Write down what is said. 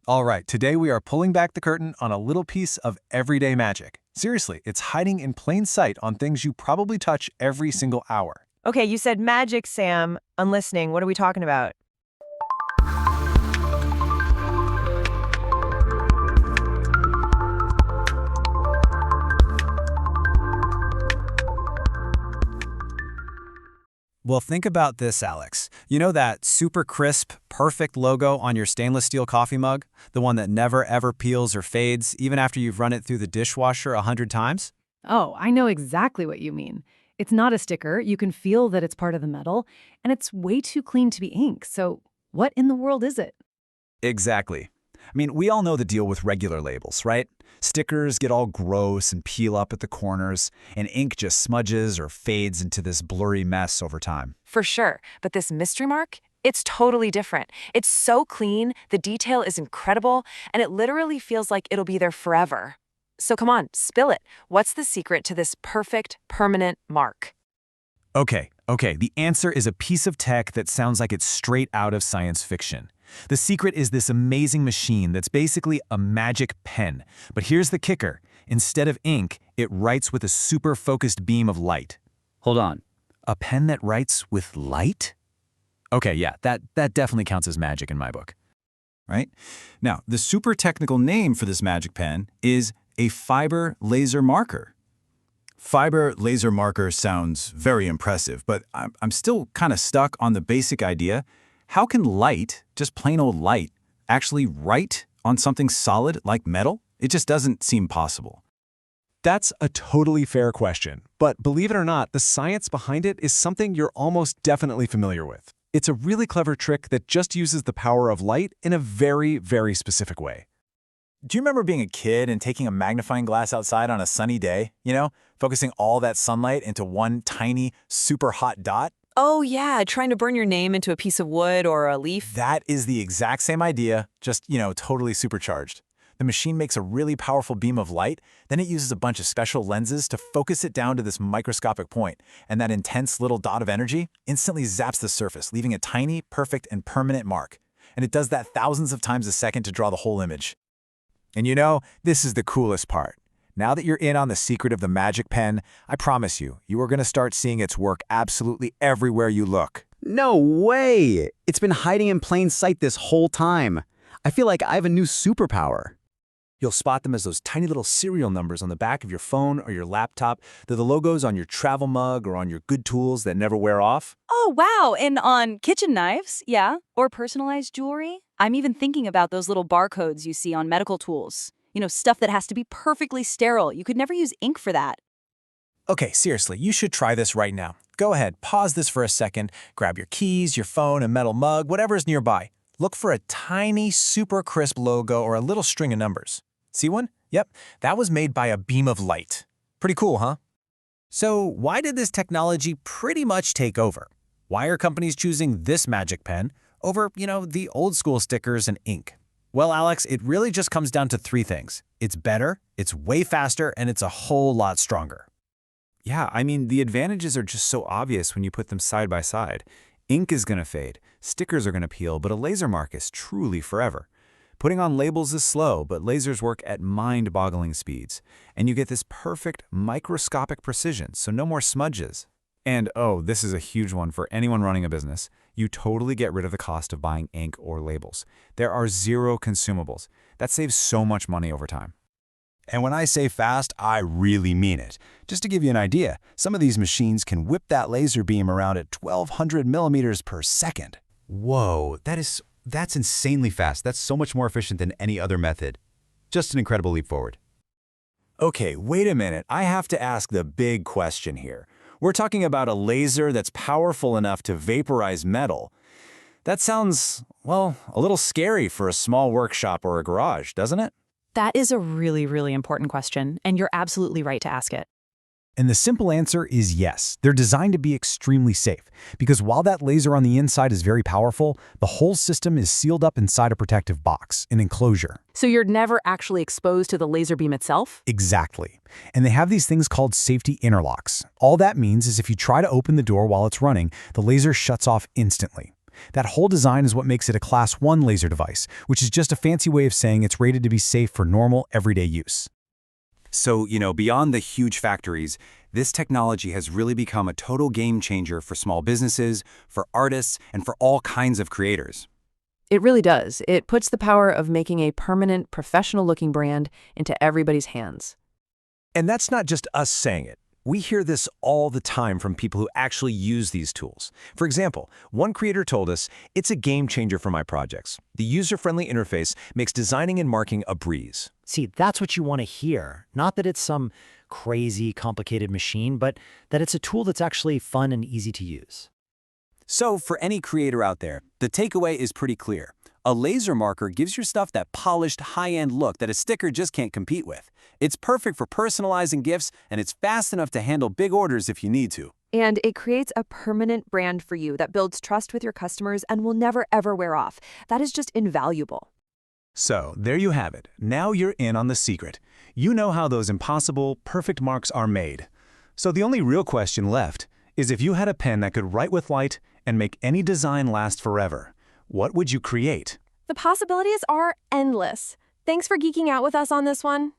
All right, today we are pulling back the curtain on a little piece of everyday magic. Seriously, it's hiding in plain sight on things you probably touch every single hour. Okay, you said magic, Sam. I'm listening. What are we talking about? Well, think about this, Alex. You know that super crisp, perfect logo on your stainless steel coffee mug? The one that never ever peels or fades, even after you've run it through the dishwasher 100 times? Oh, I know exactly what you mean. It's not a sticker, you can feel that it's part of the metal, and it's way too clean to be ink, so what in the world is it? Exactly. I mean, we all know the deal with regular labels, right? Stickers get all gross and peel up at the corners, and ink just smudges or fades into this blurry mess over time. For sure, but this mystery mark, it's totally different. It's so clean, the detail is incredible, and it literally feels like it'll be there forever. So come on, spill it. What's the secret to this perfect, permanent mark? Okay, the answer is a piece of tech that sounds like it's straight out of science fiction. The secret is this amazing machine that's basically a magic pen. But here's the kicker. Instead of ink, it writes with a super focused beam of light. Hold on. A pen that writes with light? Okay, yeah, that definitely counts as magic in my book. Right? Now, the super technical name for this magic pen is a fiber laser marker. Fiber laser marker sounds very impressive, but I'm still kind of stuck on the basic idea. How can light, just plain old light, actually write on something solid like metal? It just doesn't seem possible. That's a totally fair question, but believe it or not, the science behind it is something you're almost definitely familiar with. It's a really clever trick that just uses the power of light in a very, very specific way. Do you remember being a kid and taking a magnifying glass outside on a sunny day, focusing all that sunlight into one tiny, super hot dot? Oh yeah, trying to burn your name into a piece of wood or a leaf. That is the exact same idea, just, totally supercharged. The machine makes a really powerful beam of light, then it uses a bunch of special lenses to focus it down to this microscopic point, and that intense little dot of energy instantly zaps the surface, leaving a tiny, perfect, and permanent mark. And it does that thousands of times a second to draw the whole image. And this is the coolest part. Now that you're in on the secret of the magic pen, I promise you are going to start seeing its work absolutely everywhere you look. No way! It's been hiding in plain sight this whole time. I feel like I have a new superpower. You'll spot them as those tiny little serial numbers on the back of your phone or your laptop. They're the logos on your travel mug or on your good tools that never wear off. Oh, wow. And on kitchen knives, yeah. Or personalized jewelry. I'm even thinking about those little barcodes you see on medical tools. Stuff that has to be perfectly sterile. You could never use ink for that. Okay, seriously, you should try this right now. Go ahead, pause this for a second, grab your keys, your phone, a metal mug, whatever's nearby. Look for a tiny, super crisp logo or a little string of numbers. See one? Yep, that was made by a beam of light. Pretty cool, huh? So why did this technology pretty much take over? Why are companies choosing this magic pen over, the old school stickers and ink? Well, Alex, it really just comes down to three things. It's better, it's way faster, and it's a whole lot stronger. Yeah, I mean, the advantages are just so obvious when you put them side by side. Ink is going to fade, stickers are going to peel, but a laser mark is truly forever. Putting on labels is slow, but lasers work at mind-boggling speeds. And you get this perfect microscopic precision, so no more smudges. And oh, this is a huge one for anyone running a business. You totally get rid of the cost of buying ink or labels. There are zero consumables. That saves so much money over time. And when I say fast, I really mean it. Just to give you an idea, some of these machines can whip that laser beam around at 1200 millimeters per second. Whoa, that's insanely fast. That's so much more efficient than any other method. Just an incredible leap forward. Okay, wait a minute. I have to ask the big question here. We're talking about a laser that's powerful enough to vaporize metal. That sounds, a little scary for a small workshop or a garage, doesn't it? That is a really, really important question, and you're absolutely right to ask it. And the simple answer is yes. They're designed to be extremely safe, because while that laser on the inside is very powerful, the whole system is sealed up inside a protective box, an enclosure. So you're never actually exposed to the laser beam itself? Exactly. And they have these things called safety interlocks. All that means is if you try to open the door while it's running, the laser shuts off instantly. That whole design is what makes it a Class 1 laser device, which is just a fancy way of saying it's rated to be safe for normal, everyday use. So, beyond the huge factories, this technology has really become a total game changer for small businesses, for artists, and for all kinds of creators. It really does. It puts the power of making a permanent, professional-looking brand into everybody's hands. And that's not just us saying it. We hear this all the time from people who actually use these tools. For example, one creator told us, "It's a game changer for my projects. The user-friendly interface makes designing and marking a breeze." See, that's what you want to hear. Not that it's some crazy, complicated machine, but that it's a tool that's actually fun and easy to use. So for any creator out there, the takeaway is pretty clear. A laser marker gives your stuff that polished, high-end look that a sticker just can't compete with. It's perfect for personalizing gifts, and it's fast enough to handle big orders if you need to. And it creates a permanent brand for you that builds trust with your customers and will never, ever wear off. That is just invaluable. So, there you have it. Now you're in on the secret. You know how those impossible, perfect marks are made. So the only real question left is if you had a pen that could write with light and make any design last forever, what would you create? The possibilities are endless. Thanks for geeking out with us on this one.